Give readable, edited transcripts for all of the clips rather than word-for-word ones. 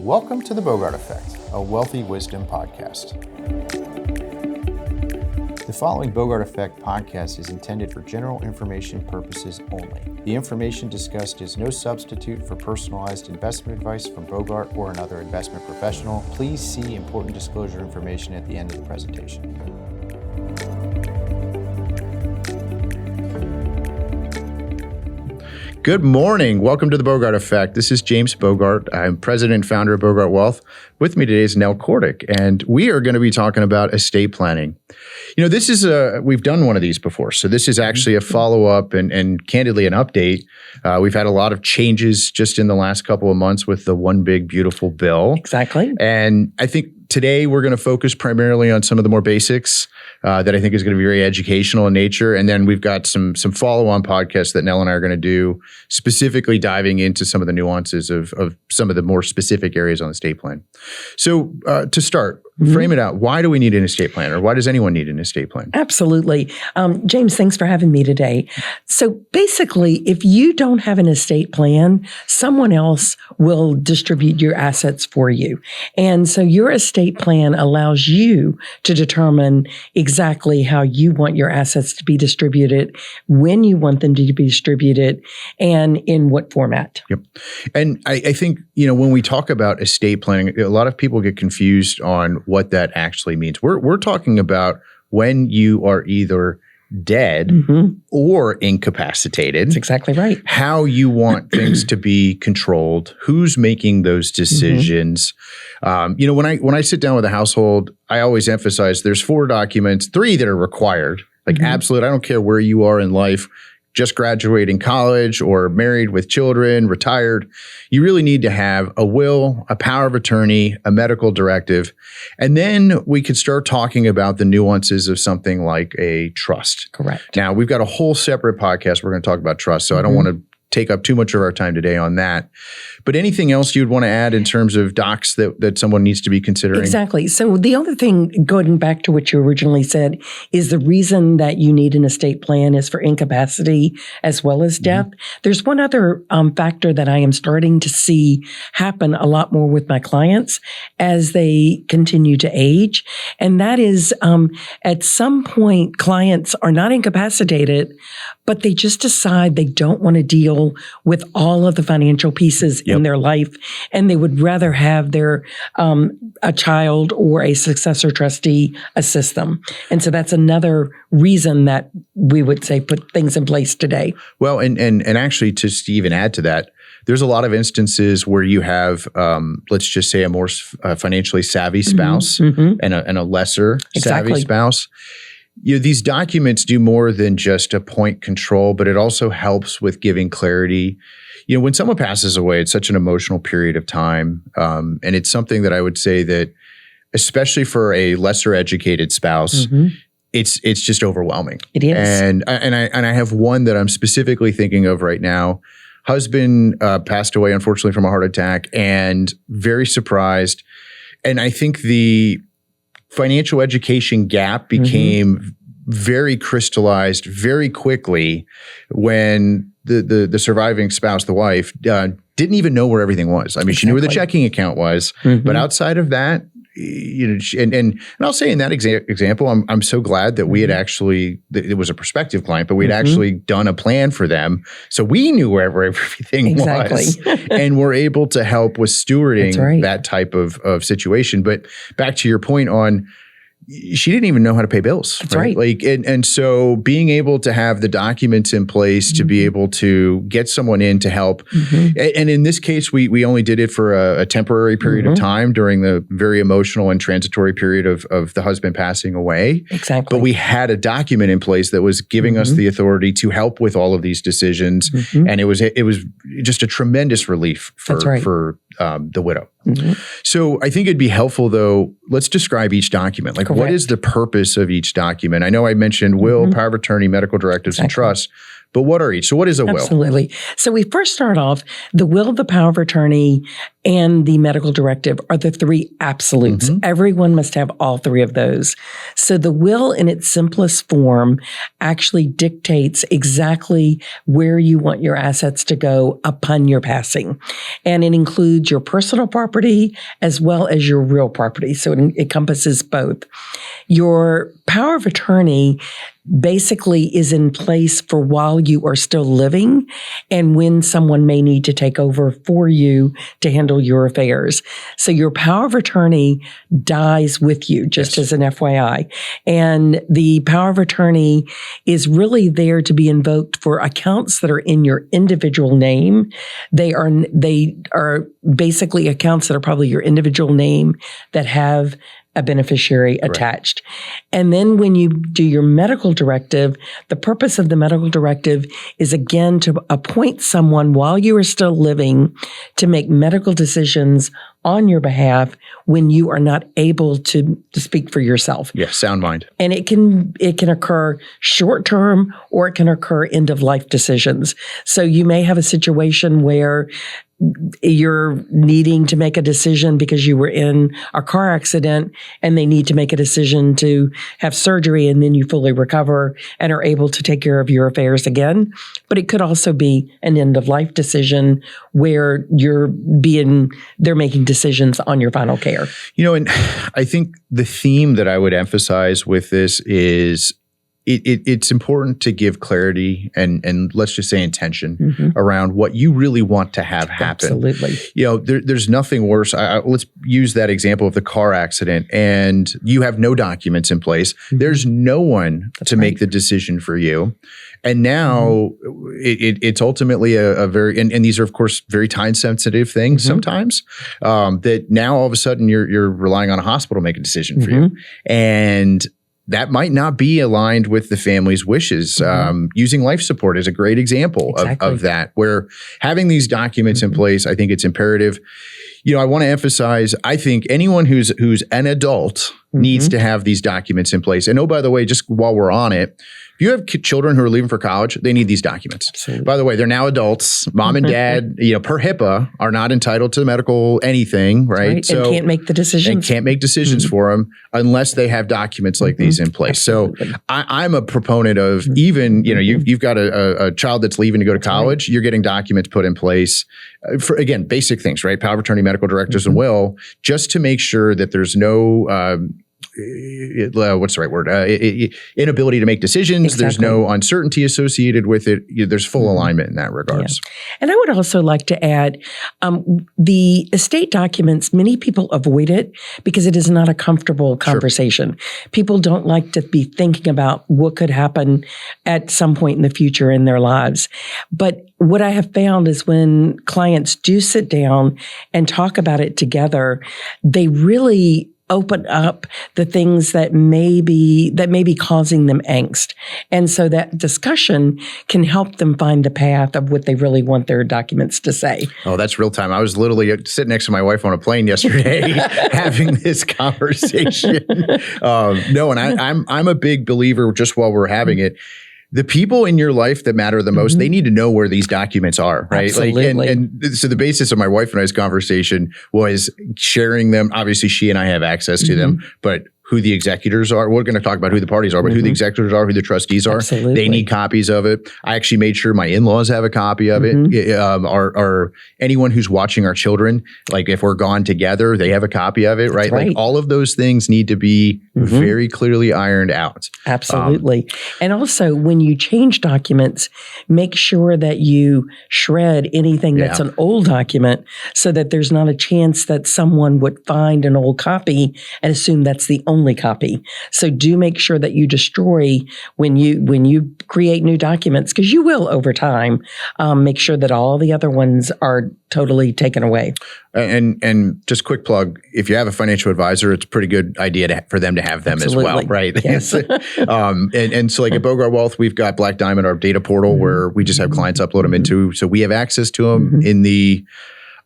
Welcome to the BOGART Effect, a wealthy wisdom podcast. The following BOGART Effect podcast is intended for general information purposes only. The information discussed is no substitute for personalized investment advice from BOGART or another investment professional. Please see important disclosure information at the end of the presentation. Good morning. Welcome to the BOGART Effect. This is James Bogart. I'm president and founder of BOGART Wealth. With me today is Nell Cordick, and we are going to be talking about estate planning. You know, this is we've done one of these before, so this is actually a follow-up and candidly an update. We've had a lot of changes just in the last couple of months with the One Big Beautiful Bill. Exactly. And I think today we're going to focus primarily on some of the more basics that I think is going to be very educational in nature. And then we've got some follow-on podcasts that Nell and I are going to do, specifically diving into some of the nuances of some of the more specific areas on the estate plan. So to start, frame it out. Why do we need an estate plan, or why does anyone need an estate plan? Absolutely. James, thanks for having me today. So basically, if you don't have an estate plan, someone else will distribute your assets for you. And so your estate plan allows you to determine exactly how you want your assets to be distributed, when you want them to be distributed, and in what format. Yep. And I think, you know, when we talk about estate planning, a lot of people get confused on what that actually means. We're talking about when you are either dead or incapacitated. That's exactly right. How you want things to be controlled, who's making those decisions. You know, when I sit down with a household, I always emphasize there's 4 documents, 3 that are required. Like absolute, I don't care where you are in life, just graduating college or married with children, retired. You really need to have a will, a power of attorney, a medical directive. And then we could start talking about the nuances of something like a trust. Correct. Now, we've got a whole separate podcast. We're going to talk about trust. So I don't want to take up too much of our time today on that. But anything else you'd want to add in terms of docs that someone needs to be considering? Exactly. So the other thing, going back to what you originally said, is the reason that you need an estate plan is for incapacity as well as death. There's one other factor that I am starting to see happen a lot more with my clients as they continue to age. And that is at some point, clients are not incapacitated, but they just decide they don't want to deal with all of the financial pieces in their life, and they would rather have their a child or a successor trustee assist them. And so that's another reason that we would say put things in place today. Well, and actually, to even add to that, there's a lot of instances where you have, let's just say, a more financially savvy spouse and a lesser savvy spouse. You know, these documents do more than just appoint control, but it also helps with giving clarity. You know, when someone passes away, it's such an emotional period of time. And it's something that I would say that, especially for a lesser educated spouse, it's just overwhelming. It is. And I have one that I'm specifically thinking of right now. Husband passed away, unfortunately, from a heart attack, and very surprised. And I think the financial education gap became very crystallized very quickly when the surviving spouse, the wife, didn't even know where everything was. I mean, she knew where the checking account was, but outside of that, you know, and I'll say in that example, I'm so glad that we had actually, it was a prospective client, but we'd actually done a plan for them. So we knew where everything was and we're able to help with stewarding that type of situation. But back to your point on, she didn't even know how to pay bills. That's right. Like, and so being able to have the documents in place to be able to get someone in to help. And in this case, we only did it for a temporary period of time during the very emotional and transitory period of the husband passing away. Exactly. But we had a document in place that was giving us the authority to help with all of these decisions. And it was just a tremendous relief for the widow. So I think it'd be helpful, though, let's describe each document. Like, what is the purpose of each document? I know I mentioned will, power of attorney, medical directives, and trust, But what are each? So what is a will? Absolutely. So we first start off, the will, the power of attorney, and the medical directive are the three absolutes. Everyone must have all three of those. So the will in its simplest form actually dictates exactly where you want your assets to go upon your passing. And it includes your personal property as well as your real property. So it encompasses both. Your power of attorney basically is in place for while you are still living and when someone may need to take over for you to handle your affairs. So your power of attorney dies with you, just as an FYI. And the power of attorney is really there to be invoked for accounts that are in your individual name. They are basically accounts that are probably your individual name that have a beneficiary attached. And then when you do your medical directive, the purpose of the medical directive is again to appoint someone while you are still living to make medical decisions on your behalf when you are not able to speak for yourself. Yeah, sound mind. And it can occur short term or it can occur end of life decisions. So you may have a situation where you're needing to make a decision because you were in a car accident and they need to make a decision to have surgery and then you fully recover and are able to take care of your affairs again. But it could also be an end of life decision where they're making decisions on your final care. And I think the theme that I would emphasize with this is it's important to give clarity and let's just say intention around what you really want to have happen. Absolutely. There's nothing worse. Let's use that example of the car accident and you have no documents in place. There's no one to make the decision for you. And now it's ultimately a very, and these are of course very time sensitive things sometimes, that now all of a sudden you're relying on a hospital to make a decision for you. And that might not be aligned with the family's wishes. Using life support is a great example of that, where having these documents in place, I think it's imperative. I want to emphasize, I think anyone who's an adult needs to have these documents in place. And oh, by the way, just while we're on it, if you have children who are leaving for college, they need these documents. Absolutely. By the way, they're now adults. Mom and dad, per HIPAA, are not entitled to medical anything, right? So, and can't make the decisions. And can't make decisions for them unless they have documents like these in place. Absolutely. So I'm a proponent of even, you've got a child that's leaving to go to college, you're getting documents put in place for, again, basic things, right? Power of attorney, medical directives, and will, just to make sure that there's no what's the right word? Inability to make decisions. Exactly. There's no uncertainty associated with it. There's full alignment in that regards. Yeah. And I would also like to add, the estate documents, many people avoid it because it is not a comfortable conversation. Sure. People don't like to be thinking about what could happen at some point in the future in their lives. But what I have found is when clients do sit down and talk about it together, they really open up the things that may be causing them angst. And so that discussion can help them find the path of what they really want their documents to say. Oh, that's real time. I was literally sitting next to my wife on a plane yesterday having this conversation. And I'm a big believer, just while we're having it, the people in your life that matter the most, they need to know where these documents are, right? Absolutely. And so the basis of my wife and I's conversation was sharing them. Obviously, she and I have access to them, but who the executors are. We're going to talk about who the parties are, but who the executors are, who the trustees are. Absolutely. They need copies of it. I actually made sure my in-laws have a copy of it. Or anyone who's watching our children, like if we're gone together, they have a copy of it, right? Like all of those things need to be very clearly ironed out. Absolutely. And also when you change documents, make sure that you shred anything that's an old document so that there's not a chance that someone would find an old copy and assume that's the only copy. So do make sure that you destroy when you create new documents, because you will over time. Make sure that all the other ones are totally taken away. And just quick plug, if you have a financial advisor, it's a pretty good idea for them to have them as well, right? Yes. And so like at BOGART Wealth, we've got Black Diamond, our data portal, where we just have clients upload them into. So we have access to them in the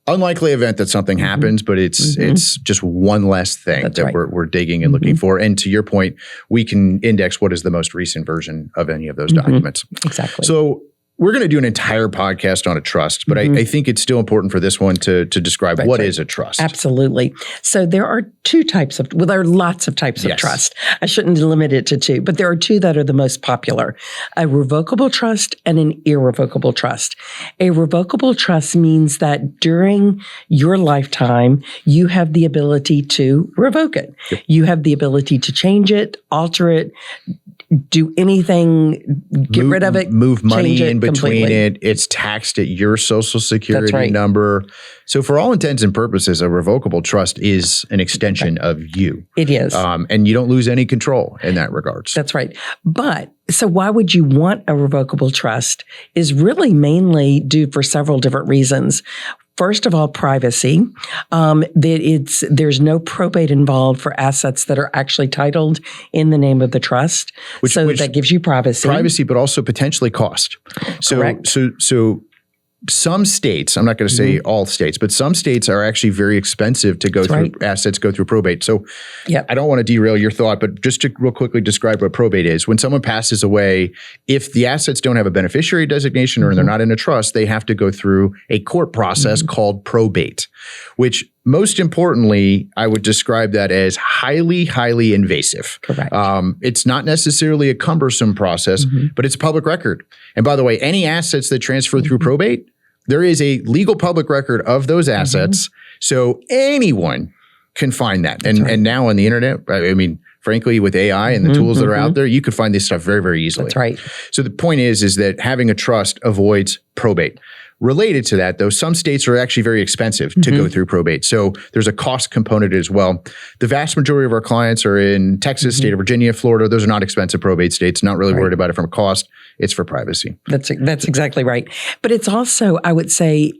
unlikely event that something happens, but it's just one less thing we're digging and looking for. And to your point, we can index what is the most recent version of any of those documents. Exactly. So we're going to do an entire podcast on a trust, but I think it's still important for this one to describe what is a trust. Absolutely. So there are two types of, there are lots of types of trust. I shouldn't limit it to two, but there are two that are the most popular: a revocable trust and an irrevocable trust. A revocable trust means that during your lifetime, you have the ability to revoke it. Yep. You have the ability to change it, alter it, do anything, get rid of it, move money in between completely. it. It's taxed at your social security number. So for all intents and purposes, a revocable trust is an extension of you. It is. And you don't lose any control in that regards. That's right. But so why would you want a revocable trust is really mainly due for several different reasons. First of all, privacy. There's no probate involved for assets that are actually titled in the name of the trust. Which that gives you privacy. Privacy, but also potentially cost. Correct. So some states, I'm not going to say all states, but some states are actually very expensive to go through assets, go through probate. So I don't want to derail your thought, but just to real quickly describe what probate is. When someone passes away, if the assets don't have a beneficiary designation or they're not in a trust, they have to go through a court process called probate, which most importantly, I would describe that as highly, highly invasive. Correct. It's not necessarily a cumbersome process, but it's a public record. And by the way, any assets that transfer through probate, there is a legal public record of those assets. So anyone can find that. And now on the internet, I mean, frankly, with AI and the tools that are out there, you could find this stuff very, very easily. That's right. So the point is that having a trust avoids probate. Related to that, though, some states are actually very expensive to go through probate. So there's a cost component as well. The vast majority of our clients are in Texas, state of Virginia, Florida. Those are not expensive probate states. Not really worried about it from a cost. It's for privacy. That's exactly right. But it's also, I would say,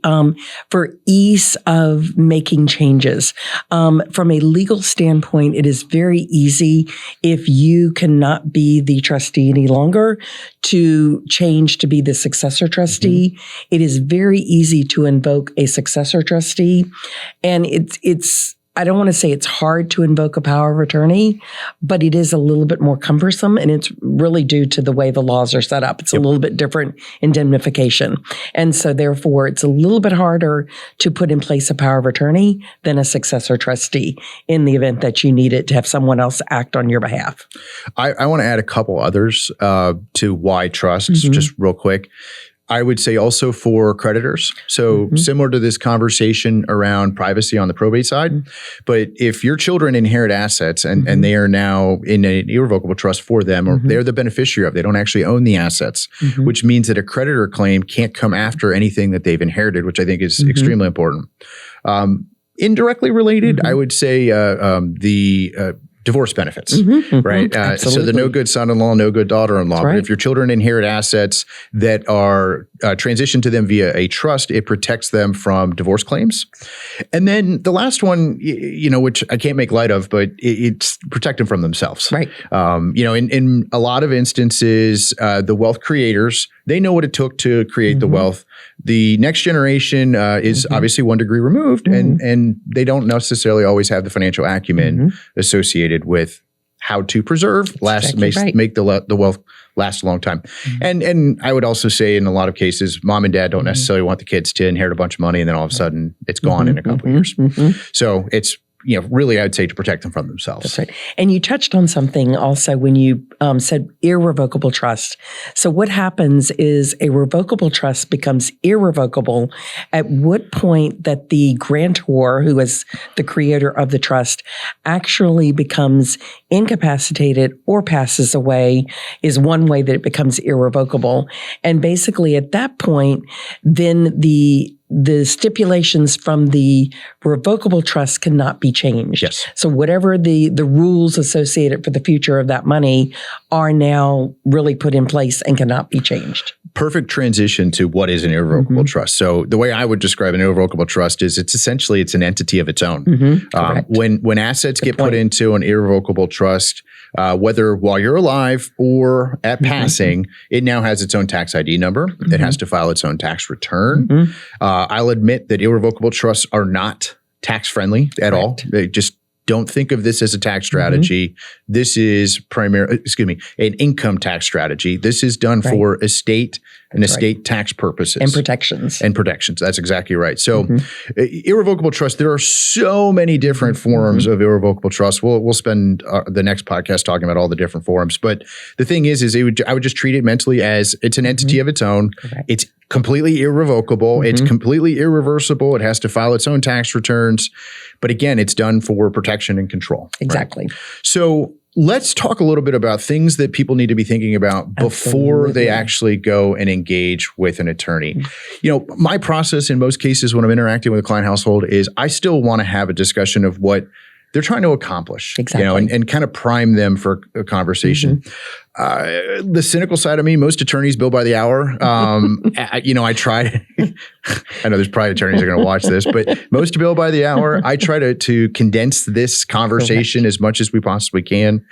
for ease of making changes. From a legal standpoint, it is very easy if you cannot be the trustee any longer to change to be the successor trustee. It is very easy to invoke a successor trustee. And it's I don't want to say it's hard to invoke a power of attorney, but it is a little bit more cumbersome, and it's really due to the way the laws are set up. It's a little bit different indemnification. And so therefore, it's a little bit harder to put in place a power of attorney than a successor trustee in the event that you need it to have someone else act on your behalf. I want to add a couple others to why trusts, just real quick. I would say also for creditors. So similar to this conversation around privacy on the probate side, but if your children inherit assets and they are now in an irrevocable trust for them, or they're the beneficiary of, they don't actually own the assets, which means that a creditor claim can't come after anything that they've inherited, which I think is extremely important. Indirectly related, I would say the divorce benefits, right? So the no good son-in-law, no good daughter-in-law. But if your children inherit assets that are transitioned to them via a trust, it protects them from divorce claims. And then the last one, which I can't make light of, but it's protect them from themselves. Right. In a lot of instances, the wealth creators, they know what it took to create the wealth. The next generation is obviously 1 degree removed, and they don't necessarily always have the financial acumen associated with how to preserve, make the wealth last a long time. And I would also say in a lot of cases, mom and dad don't necessarily want the kids to inherit a bunch of money and then all of a sudden it's gone in a couple of years. So it's really, I'd say to protect them from themselves. That's right. And you touched on something also when you said irrevocable trust. So what happens is a revocable trust becomes irrevocable at what point that the grantor, who is the creator of the trust, actually becomes incapacitated or passes away, is one way that it becomes irrevocable. And basically at that point, then the stipulations from the revocable trust cannot be changed. Yes. So whatever the rules associated for the future of that money are now really put in place and cannot be changed. Perfect transition to what is an irrevocable trust. So the way I would describe an irrevocable trust is it's an entity of its own. When assets get put into an irrevocable trust, whether while you're alive or at passing, it now has its own tax ID number. It has to file its own tax return. I'll admit that irrevocable trusts are not tax friendly at all. They just don't think of this as a tax strategy. This is an income tax strategy. This is done for estate and estate tax purposes. And protections. And protections. That's exactly right. So irrevocable trust, there are so many different forms of irrevocable trust. We'll spend the next podcast talking about all the different forms. But the thing is I would just treat it mentally as it's an entity of its own. Correct. It's completely irrevocable. It's completely irreversible. It has to file its own tax returns. But again, it's done for protection and control. Exactly. Right? So let's talk a little bit about things that people need to be thinking about before they actually go and engage with an attorney. You know, my process in most cases when I'm interacting with a client household is I still want to have a discussion of what they're trying to accomplish, exactly. You know, and kind of prime them for a conversation. The cynical side of me, most attorneys bill by the hour. I try. I know there's probably attorneys that are going to watch this, but most bill by the hour. I try to condense this conversation as much as we possibly can.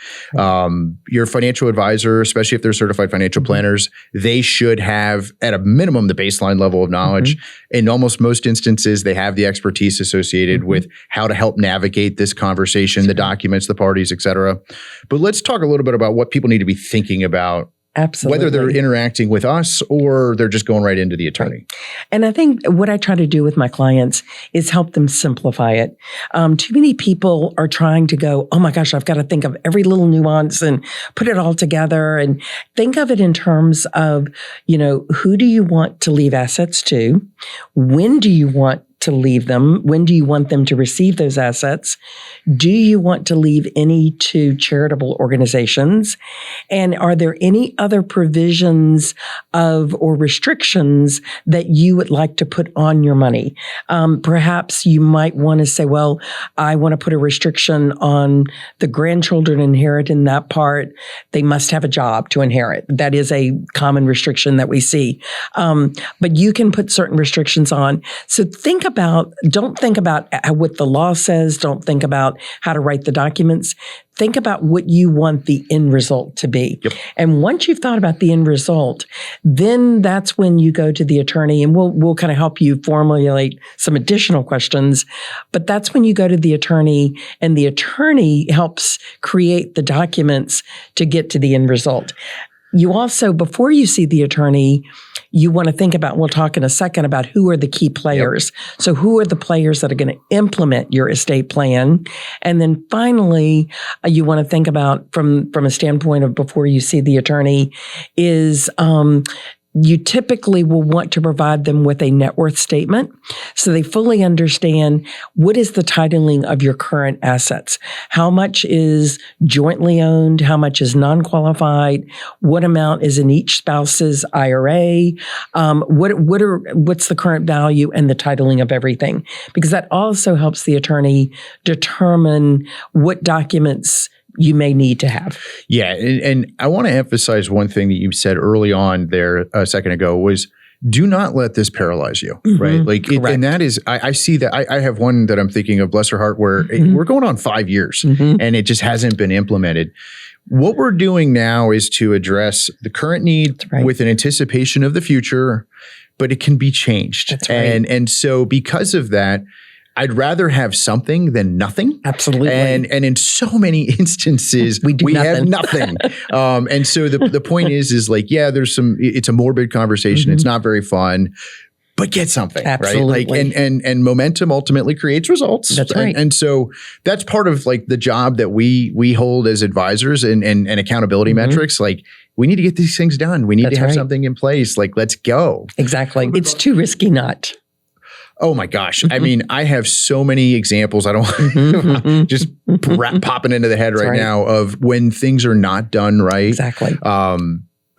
Your financial advisor, especially if they're certified financial planners, they should have at a minimum the baseline level of knowledge. In almost most instances, they have the expertise associated with how to help navigate this conversation, the documents, the parties, et cetera. But let's talk a little bit about what people need to be thinking about. Absolutely. Whether they're interacting with us or they're just going right into the attorney. Right. And I think what I try to do with my clients is help them simplify it. Too many people are trying to go, oh my gosh, I've got to think of every little nuance and put it all together, and think of it in terms of, who do you want to leave assets to? When do you want to leave them? When do you want them to receive those assets? Do you want to leave any to charitable organizations? And are there any other provisions or restrictions that you would like to put on your money? Perhaps you might want to say, well, I want to put a restriction on the grandchildren inheriting that part. They must have a job to inherit. That is a common restriction that we see. But you can put certain restrictions on. So don't think about what the law says. Don't think about how to write the documents. Think about what you want the end result to be. Yep. And once you've thought about the end result, then that's when you go to the attorney, and we'll kind of help you formulate some additional questions. But that's when you go to the attorney, and the attorney helps create the documents to get to the end result. You also, before you see the attorney, you want to think about, we'll talk in a second about who are the key players. Yep. So who are the players that are going to implement your estate plan? And then finally, you want to think about from a standpoint of before you see the attorney is, you typically will want to provide them with a net worth statement so they fully understand what is the titling of your current assets. How much is jointly owned? How much is non-qualified? What amount is in each spouse's IRA? What's the current value and the titling of everything? Because that also helps the attorney determine what documents you may need to have. Yeah. And I want to emphasize one thing that you said early on there a second ago was do not let this paralyze you, right? And that is, I see that. I have one that I'm thinking of, bless her heart, where we're going on 5 years and it just hasn't been implemented. What we're doing now is to address the current need with an anticipation of the future, but it can be changed. That's right. And so because of that, I'd rather have something than nothing. Absolutely. And in so many instances, we have nothing. And so the point is like, yeah, it's a morbid conversation. It's not very fun, but get something. Absolutely. Right? And momentum ultimately creates results. That's right. And so that's part of like the job that we hold as advisors and accountability metrics. Like, we need to get these things done. We need to have something in place. Like, let's go. Exactly. It's too risky not. Oh my gosh. I mean, I have so many examples. I don't just popping into the head right now of when things are not done right. Exactly.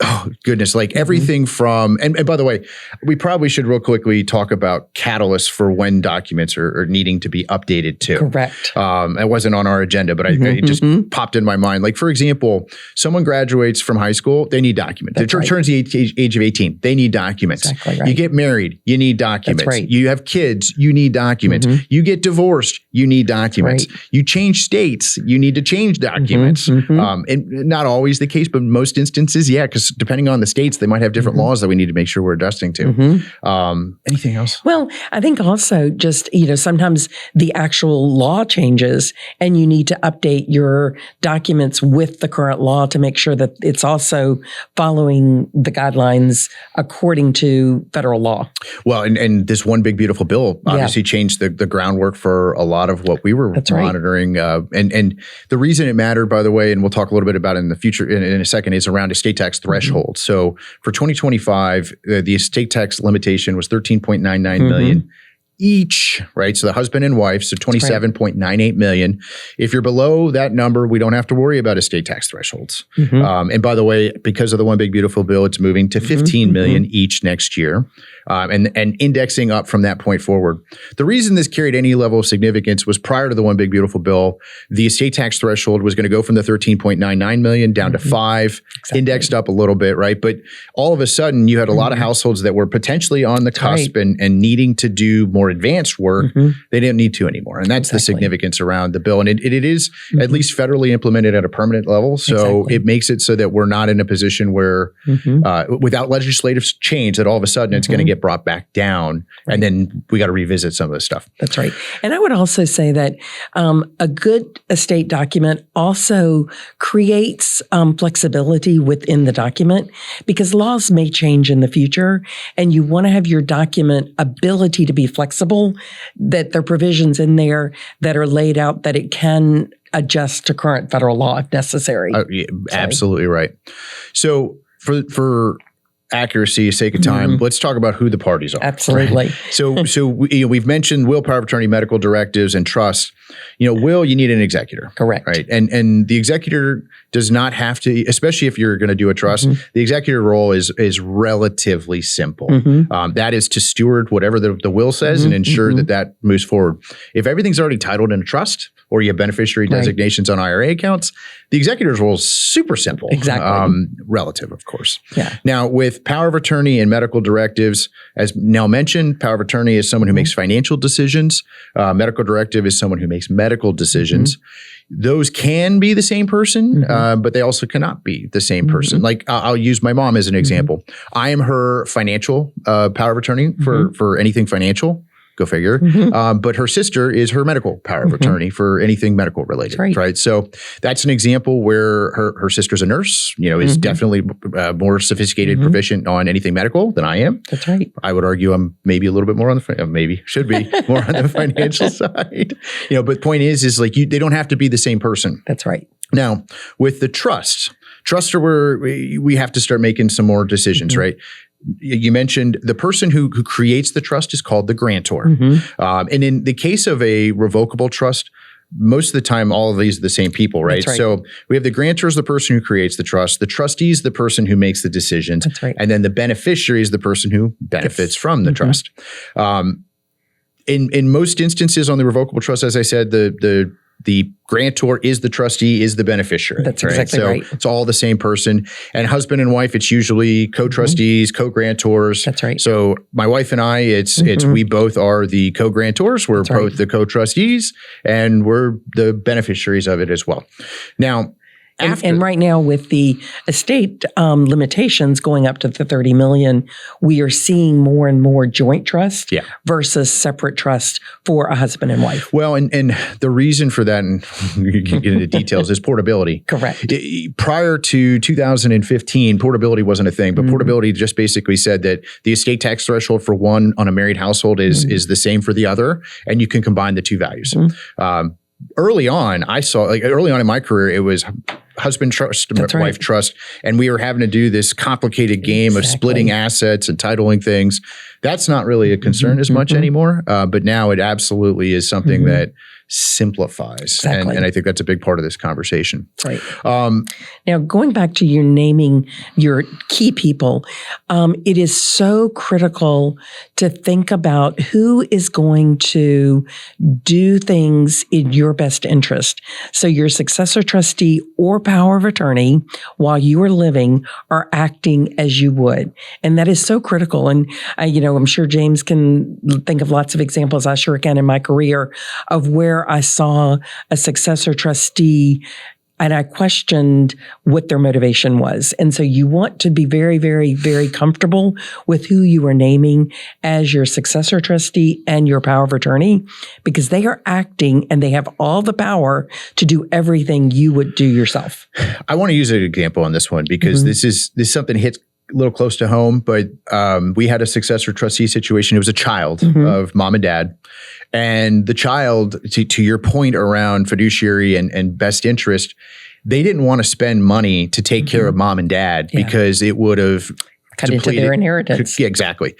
Oh, goodness. Like everything from, and by the way, we probably should real quickly talk about catalysts for when documents are needing to be updated too. Correct. It wasn't on our agenda, but it just popped in my mind. Like, for example, someone graduates from high school, they need documents. They turns the age of 18, they need documents. Exactly right. You get married, you need documents. That's right. You have kids, you need documents. You get divorced, you need documents. Right. You change states, you need to change documents. And not always the case, but most instances, yeah, because because depending on the states, they might have different laws that we need to make sure we're adjusting to. Anything else? Well, I think also just, sometimes the actual law changes and you need to update your documents with the current law to make sure that it's also following the guidelines according to federal law. Well, and this one big beautiful bill obviously changed the groundwork for a lot of what we were monitoring. And the reason it mattered, by the way, and we'll talk a little bit about it in the future in a second, is around estate tax threshold. So for 2025, the estate tax limitation was 13.99 million each, right? So the husband and wife, so 27.98 million. If you're below that number, we don't have to worry about estate tax thresholds. And by the way, because of the one big beautiful bill, it's moving to 15 million each next year. And indexing up from that point forward. The reason this carried any level of significance was prior to the one big beautiful bill, the estate tax threshold was going to go from the 13.99 million down to 5, indexed up a little bit, right? But all of a sudden, you had a lot of households that were potentially on the cusp and needing to do more advanced work. They didn't need to anymore. And that's the significance around the bill. And it is at least federally implemented at a permanent level. So it makes it so that we're not in a position where without legislative change, that all of a sudden it's going to get brought back down, and then we got to revisit some of this stuff. That's right. And I would also say that a good estate document also creates flexibility within the document, because laws may change in the future, and you want to have your document ability to be flexible, that there are provisions in there that are laid out that it can adjust to current federal law if necessary. Absolutely right. So for accuracy, sake of time, let's talk about who the parties are. Absolutely. Right? So we've mentioned will, power of attorney, medical directives, and trust. Will, you need an executor. Correct. Right. And the executor does not have to, especially if you're going to do a trust, the executor role is relatively simple. That is to steward whatever the will says and ensure that moves forward. If everything's already titled in a trust, or you have beneficiary designations on IRA accounts, the executor's role is super simple. Exactly. Relative, of course. Yeah. Now, with power of attorney and medical directives, as Nell mentioned, power of attorney is someone who makes financial decisions. Medical directive is someone who makes medical decisions. Those can be the same person, but they also cannot be the same person. Like I'll use my mom as an example. I am her financial power of attorney for anything financial. Go figure. But her sister is her medical power of attorney for anything medical related. Right. So that's an example where her sister's a nurse, is definitely more sophisticated, proficient on anything medical than I am. That's right. I would argue I'm maybe a little bit more on the, should be more on the financial side. But point is like they don't have to be the same person. That's right. Now, with the trusts are where we have to start making some more decisions, right? You mentioned the person who creates the trust is called the grantor. And in the case of a revocable trust, most of the time, all of these are the same people, right? So we have the grantor is the person who creates the trust. The trustee is the person who makes the decisions. And then the beneficiary is the person who benefits from the trust. In most instances on the revocable trust, as I said, the grantor is the trustee, is the beneficiary. That's exactly right. It's all the same person. And husband and wife, it's usually co-trustees, co-grantors. That's right. So my wife and I, it's we both are the co-grantors. We're both the co-trustees, and we're the beneficiaries of it as well. Now, and right now, with the estate limitations going up to the 30 million, we are seeing more and more joint trust versus separate trust for a husband and wife. Well, and the reason for that, and you can get into details, is portability. Correct. Prior to 2015, portability wasn't a thing, but portability just basically said that the estate tax threshold for one on a married household is the same for the other, and you can combine the two values. Early on, early on in my career, it was husband trust, wife trust, and we were having to do this complicated game of splitting assets and titling things. That's not really a concern as much anymore, but now it absolutely is something that simplifies. And I think that's a big part of this conversation. Right. Now, going back to your naming your key people, it is so critical to think about who is going to do things in your best interest. So your successor trustee or power of attorney, while you are living, are acting as you would. And that is so critical. And, I'm sure James can think of lots of examples, I sure can in my career, of where I saw a successor trustee And I questioned what their motivation was. And so you want to be very, very, very comfortable with who you are naming as your successor trustee and your power of attorney, because they are acting and they have all the power to do everything you would do yourself. I want to use an example on this one because this is something hits a little close to home, but we had a successor trustee situation. It was a child of mom and dad. And the child, to your point around fiduciary and best interest, they didn't want to spend money to take care of mom and dad because it would have cut into their inheritance. Yeah, exactly.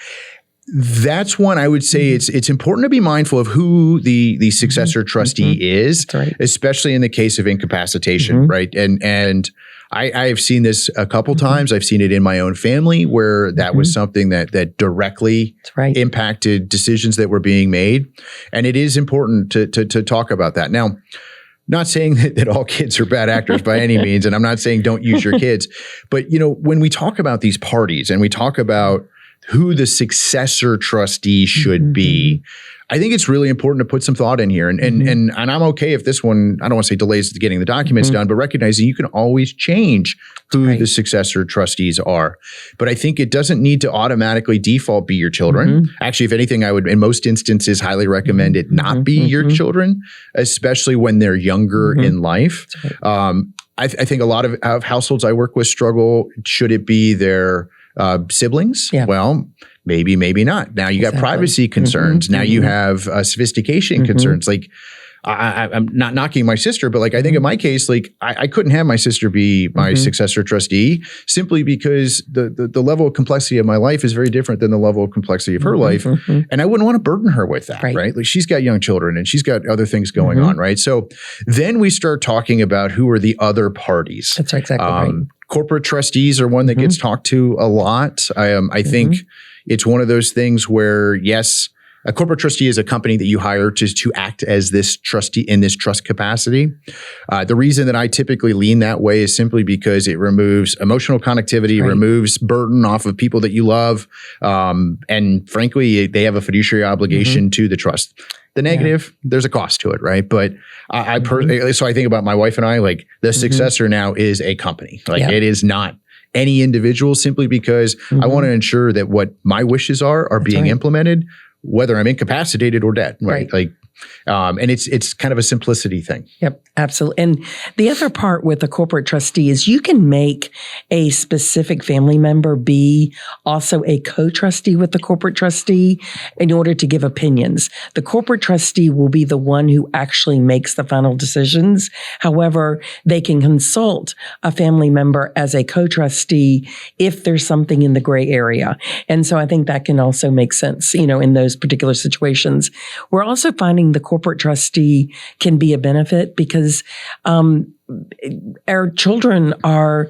That's one I would say it's important to be mindful of who the successor trustee is, especially in the case of incapacitation, right? And I've seen this a couple times. I've seen it in my own family where that was something that directly impacted decisions that were being made. And it is important to talk about that. Now, not saying that all kids are bad actors by any means, and I'm not saying don't use your kids, but when we talk about these parties and we talk about who the successor trustee should be, I think it's really important to put some thought in here. And I'm okay if this one, I don't want to say delays getting the documents done, but recognizing you can always change who the successor trustees are. But I think it doesn't need to automatically default be your children. Actually, if anything, I would, in most instances, highly recommend it not be your children, especially when they're younger in life. I think a lot of households I work with struggle. Should it be their siblings? Well, maybe not. Now you got privacy concerns. Now you have sophistication concerns. Like I'm not knocking my sister, but like I think in my case, like I couldn't have my sister be my successor trustee simply because the level of complexity of my life is very different than the level of complexity of her life. And I wouldn't want to burden her with that, right? Like she's got young children and she's got other things going on, right? So then we start talking about who are the other parties. That's exactly right. Corporate trustees are one that gets talked to a lot. I think it's one of those things where, yes, a corporate trustee is a company that you hire to act as this trustee in this trust capacity. The reason that I typically lean that way is simply because it removes emotional connectivity, removes burden off of people that you love. And frankly, they have a fiduciary obligation to the trust. The negative, there's a cost to it, right? But I personally, so I think about my wife and I, like the successor now is a company. Like it is not any individual, simply because I want to ensure that what my wishes are being implemented, whether I'm incapacitated or dead, right? Like, and it's kind of a simplicity thing. Yep, absolutely. And the other part with a corporate trustee is you can make a specific family member be also a co-trustee with the corporate trustee in order to give opinions. The corporate trustee will be the one who actually makes the final decisions. However, they can consult a family member as a co-trustee if there's something in the gray area. And so I think that can also make sense, in those particular situations. We're also finding the corporate trustee can be a benefit because our children are,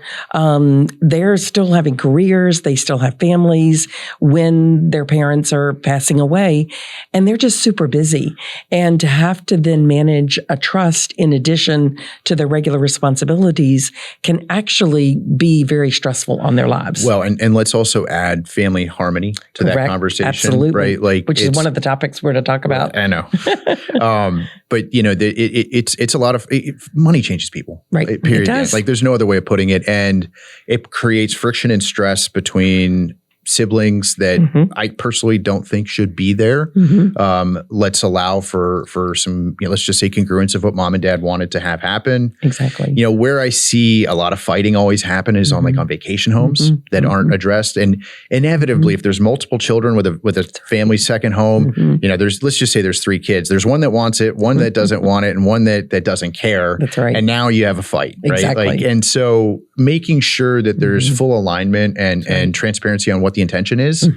they're still having careers. They still have families when their parents are passing away, and they're just super busy. And to have to then manage a trust in addition to their regular responsibilities can actually be very stressful on their lives. Well, and let's also add family harmony to that conversation. Absolutely. Right? Like, which is one of the topics we're to talk about. I know. But it's a lot of money changes people. Right. Period. It does. Like there's no other way of putting it. And it creates friction and stress between siblings that I personally don't think should be there. Let's allow for some, let's just say congruence of what mom and dad wanted to have happen. Exactly. Where I see a lot of fighting always happen is on vacation homes that aren't addressed. And inevitably, if there's multiple children with a family second home, let's just say there's 3 kids. There's one that wants it, one that doesn't want it, and one that doesn't care. That's right. And now you have a fight, right? Exactly. And so making sure that there's full alignment and transparency on what the intention is,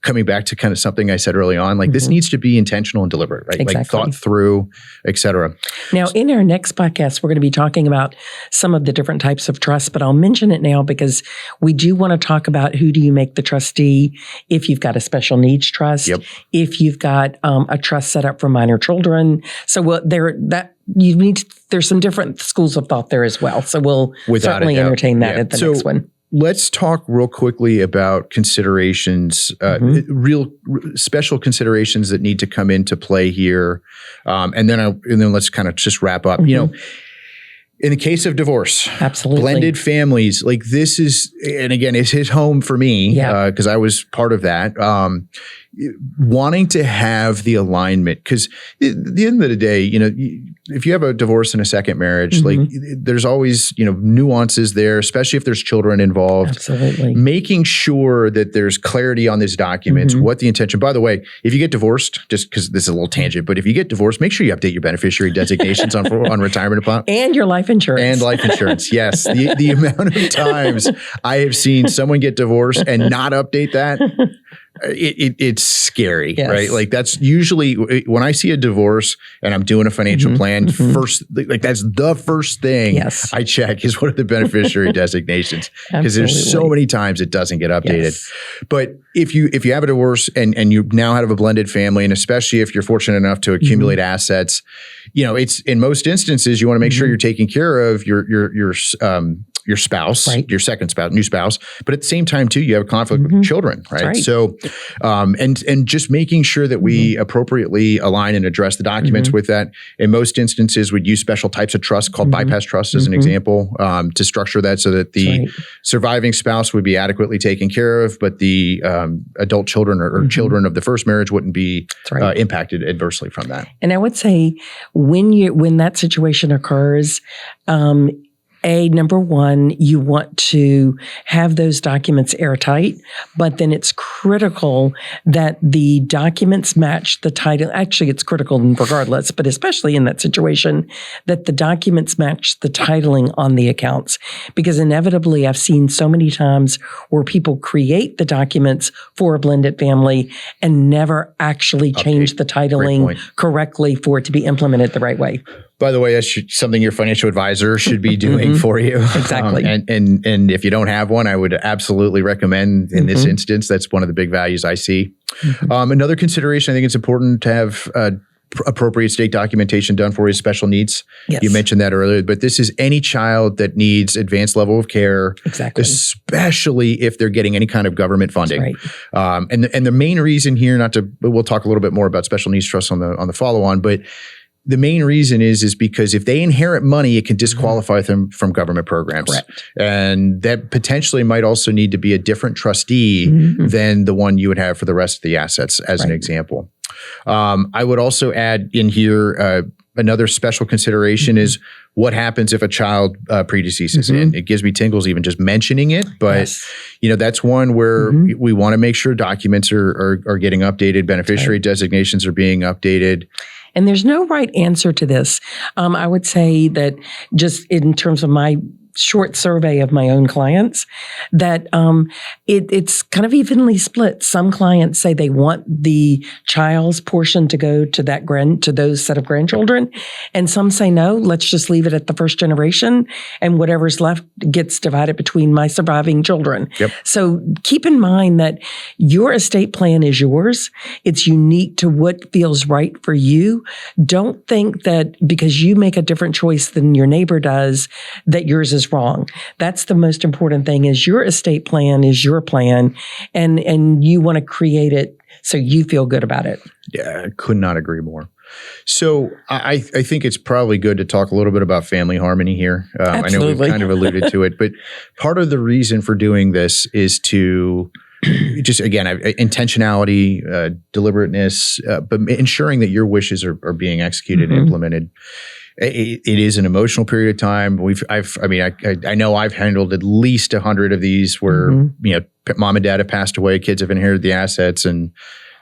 coming back to kind of something I said early on, like this needs to be intentional and deliberate, right? Exactly. Like thought through, et cetera. Now, in our next podcast, we're going to be talking about some of the different types of trusts, but I'll mention it now because we do want to talk about who do you make the trustee if you've got a special needs trust, if you've got a trust set up for minor children. So there's some different schools of thought there as well. So we'll certainly entertain that at the next one. Let's talk real quickly about considerations, real special considerations that need to come into play here, and then let's kind of just wrap up. In the case of divorce, Absolutely. blended families, like this is, and again, blended families, like this is, and again, it's hit home for me because I was part of that. Wanting to have the alignment, because at the end of the day, if you have a divorce in a second marriage, like there's always, nuances there, especially if there's children involved. Absolutely. Making sure that there's clarity on these documents, what the intention. By the way, if you get divorced, just because this is a little tangent, but if you get divorced, make sure you update your beneficiary designations on retirement plan. And your life insurance. And life insurance, yes. The amount of times I have seen someone get divorced and not update that, it's scary, right? Like that's usually when I see a divorce and I'm doing a financial plan, first, like that's the first thing I check is what are the beneficiary designations? Because there's so many times it doesn't get updated. But if you have a divorce and you now have a blended family, and especially if you're fortunate enough to accumulate assets, it's in most instances you want to make sure you're taking care of your spouse, your second spouse, new spouse, but at the same time too, you have a conflict with children, right? So, and just making sure that we appropriately align and address the documents with that. In most instances, we'd use special types of trusts called bypass trusts as an example, to structure that so that the surviving spouse would be adequately taken care of, but the adult children or children of the first marriage wouldn't be impacted adversely from that. And I would say when that situation occurs, number one, you want to have those documents airtight, but then it's critical that the documents match the title. Actually, it's critical regardless, but especially in that situation, that the documents match the titling on the accounts. Because inevitably, I've seen so many times where people create the documents for a blended family and never actually change the titling correctly for it to be implemented the right way. By the way, that's something your financial advisor should be doing for you. Exactly. And if you don't have one, I would absolutely recommend in this instance, that's one of the big values I see. Another consideration, I think it's important to have appropriate state documentation done for his special needs. You mentioned that earlier, but this is any child that needs advanced level of care, especially if they're getting any kind of government funding. And the main reason here, we'll talk a little bit more about special needs trusts on the follow-on, but the main reason is because if they inherit money, it can disqualify them from government programs. And that potentially might also need to be a different trustee than the one you would have for the rest of the assets, as an example. I would also add in here, another special consideration is what happens if a child predeceases. And it gives me tingles even just mentioning it, but that's one where we want to make sure documents are getting updated, beneficiary designations are being updated. And there's no right answer to this. I would say that just in terms of my short survey of my own clients, that it's kind of evenly split. Some clients say they want the child's portion to go to to those set of grandchildren, and some say no. Let's just leave it at the first generation, and whatever's left gets divided between my surviving children. So keep in mind that your estate plan is yours. It's unique to what feels right for you. Don't think that because you make a different choice than your neighbor does, that yours is wrong. That's the most important thing, is your estate plan is your plan, and you want to create it so you feel good about it. Yeah, I could not agree more. So I think it's probably good to talk a little bit about family harmony here. I know we've kind of alluded to it, but part of the reason for doing this is to just, again, intentionality, deliberateness, but ensuring that your wishes are being executed and implemented. It is an emotional period of time. I know I've handled at least 100 of these where mom and dad have passed away, kids have inherited the assets, and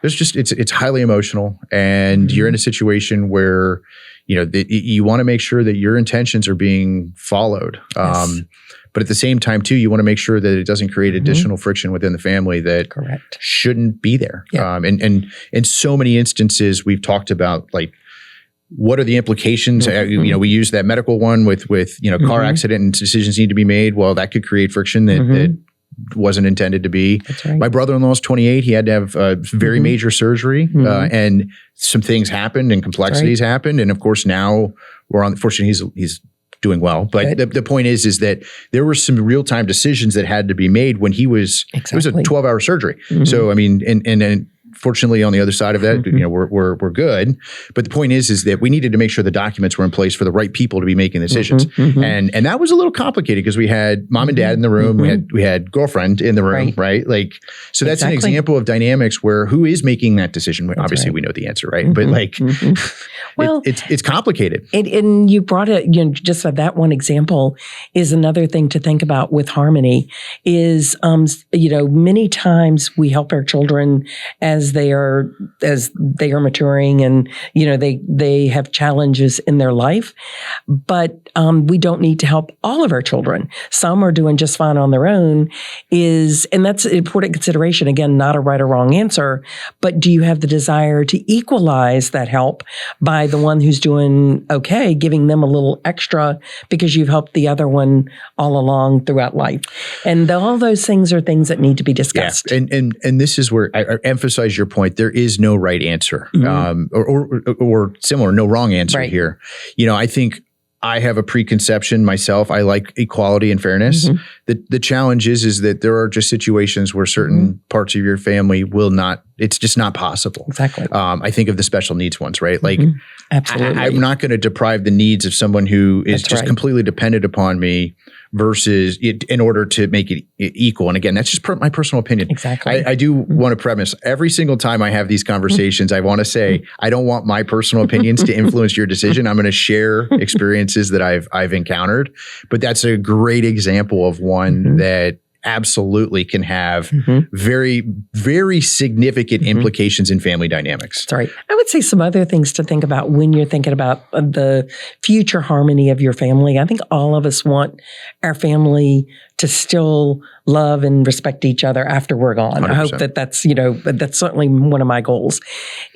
there's just it's highly emotional, and you're in a situation where you want to make sure that your intentions are being followed. But at the same time, too, you want to make sure that it doesn't create additional friction within the family that shouldn't be there. And in so many instances, we've talked about what are the implications? We use that medical one with car accident and decisions need to be made. Well, that could create friction that wasn't intended to be. My brother-in-law is 28. He had to have very major surgery, and some things happened and complexities happened. And of course, now fortunately, he's doing well. But the point is that there were some real-time decisions that had to be made when it was a 12-hour surgery. So, and fortunately, on the other side of that, we're good. But the point is that we needed to make sure the documents were in place for the right people to be making decisions. And that was a little complicated because we had mom and dad in the room, we had girlfriend in the room, right? Like, so that's an example of dynamics where who is making that decision? Obviously, we know the answer, right? But like, well, it's complicated. And you brought it, just that one example is another thing to think about with harmony is, many times we help our children as they are maturing and, they have challenges in their life, but we don't need to help all of our children. Some are doing just fine on their own and that's an important consideration. Again, not a right or wrong answer, but do you have the desire to equalize that help by the one who's doing okay, giving them a little extra because you've helped the other one all along throughout life? And all those things are things that need to be discussed. Yeah. And this is where I emphasize your point. There is no right answer, or similar, no wrong answer here. I think I have a preconception myself. I like equality and fairness. The challenge is that there are just situations where certain parts of your family will not, it's just not possible. Exactly. I think of the special needs ones, right? Like, absolutely. I'm not going to deprive the needs of someone who is just completely dependent upon me versus in order to make it equal. And again, that's just my personal opinion. Exactly. I do want to premise every single time I have these conversations, I want to say, I don't want my personal opinions to influence your decision. I'm going to share experiences that I've encountered, but that's a great example of one that absolutely can have very, very significant implications in family dynamics. That's right. I would say some other things to think about when you're thinking about the future harmony of your family. I think all of us want our family to still love and respect each other after we're gone. 100%. I hope that's that's certainly one of my goals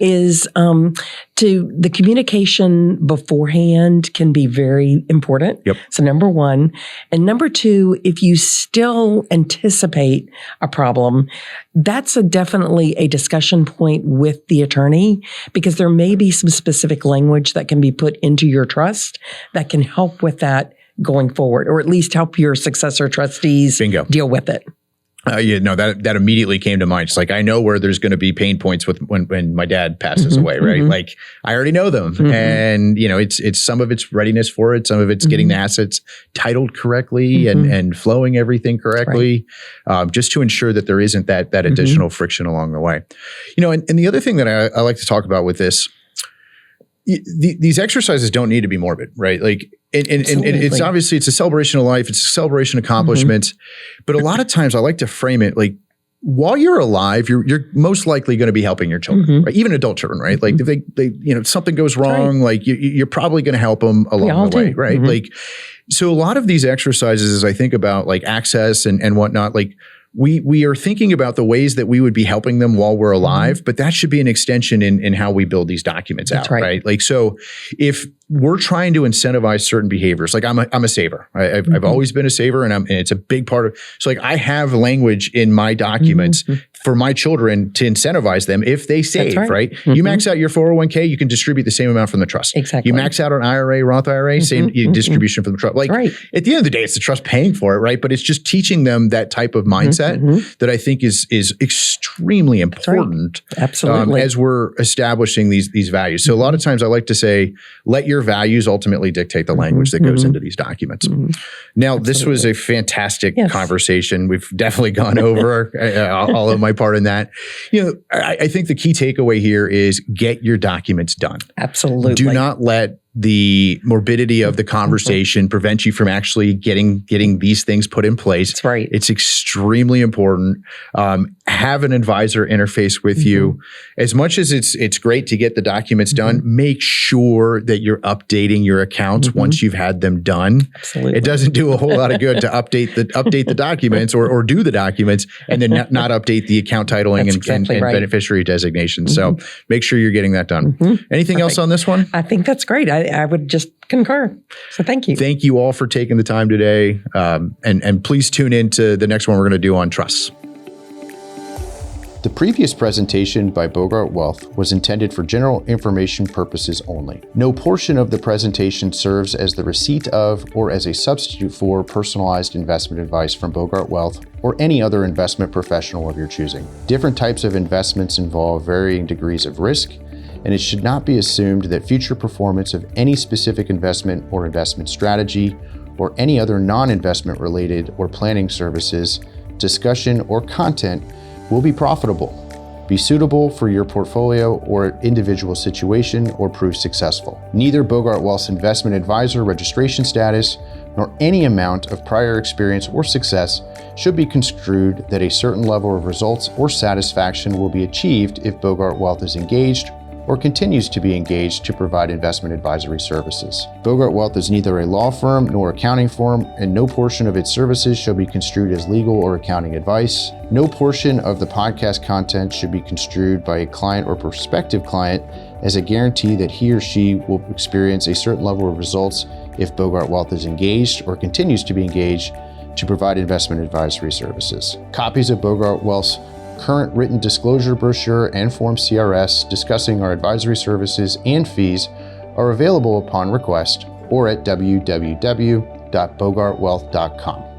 is the communication beforehand can be very important. Yep. So number one. And number two, if you still anticipate a problem, that's definitely a discussion point with the attorney because there may be some specific language that can be put into your trust that can help with that going forward, or at least help your successor trustees deal with it. That immediately came to mind. It's like, I know where there's going to be pain points with when my dad passes away, right? Like, I already know them. And, it's some of it's readiness for it. Some of it's getting the assets titled correctly and flowing everything correctly, just to ensure that there isn't that additional friction along the way. And the other thing that I like to talk about with this, these exercises don't need to be morbid, right? Like, and it's obviously, it's a celebration of life. It's a celebration of accomplishments. But a lot of times I like to frame it like, while you're alive, you're most likely going to be helping your children, right? Even adult children, right? Like if they something goes wrong, like you're probably going to help them along the way, right? Like, so a lot of these exercises, as I think about like access and whatnot, like we are thinking about the ways that we would be helping them while we're alive, but that should be an extension in how we build these documents out, right? Like, so if we're trying to incentivize certain behaviors, like I'm a saver. I've always been a saver, and it's a big part of. So like I have language in my documents for my children to incentivize them if they save, right? You max out your 401k, you can distribute the same amount from the trust. Exactly. You max out an IRA, Roth IRA, same distribution from the trust. Like at the end of the day, it's the trust paying for it, right? But it's just teaching them that type of mindset that I think is extremely important. Absolutely. As we're establishing these values. So a lot of times I like to say, let your values ultimately dictate the language that goes into these documents. Now, this was a fantastic conversation. We've definitely gone over all of my part in that. I think the key takeaway here is get your documents done. Absolutely. Do not let the morbidity of the conversation prevent you from actually getting these things put in place. That's right. It's extremely important. Have an advisor interface with you. As much as it's great to get the documents done, make sure that you're updating your accounts once you've had them done. Absolutely. It doesn't do a whole lot of good to update the documents or do the documents and then not update the account titling and beneficiary designation. So make sure you're getting that done. Anything else on this one? I think that's great. I would just concur. So thank you. Thank you all for taking the time today. And please tune in to the next one we're going to do on trusts. The previous presentation by Bogart Wealth was intended for general information purposes only. No portion of the presentation serves as the receipt of or as a substitute for personalized investment advice from Bogart Wealth or any other investment professional of your choosing. Different types of investments involve varying degrees of risk, and it should not be assumed that future performance of any specific investment or investment strategy or any other non-investment related or planning services, discussion, or content will be profitable, be suitable for your portfolio or individual situation, or prove successful. Neither Bogart Wealth's investment advisor registration status nor any amount of prior experience or success should be construed that a certain level of results or satisfaction will be achieved if Bogart Wealth is engaged or continues to be engaged to provide investment advisory services. Bogart Wealth is neither a law firm nor accounting firm, and no portion of its services shall be construed as legal or accounting advice. No portion of the podcast content should be construed by a client or prospective client as a guarantee that he or she will experience a certain level of results if Bogart Wealth is engaged or continues to be engaged to provide investment advisory services. Copies of Bogart Wealth's current written disclosure brochure and Form CRS discussing our advisory services and fees are available upon request or at www.bogartwealth.com.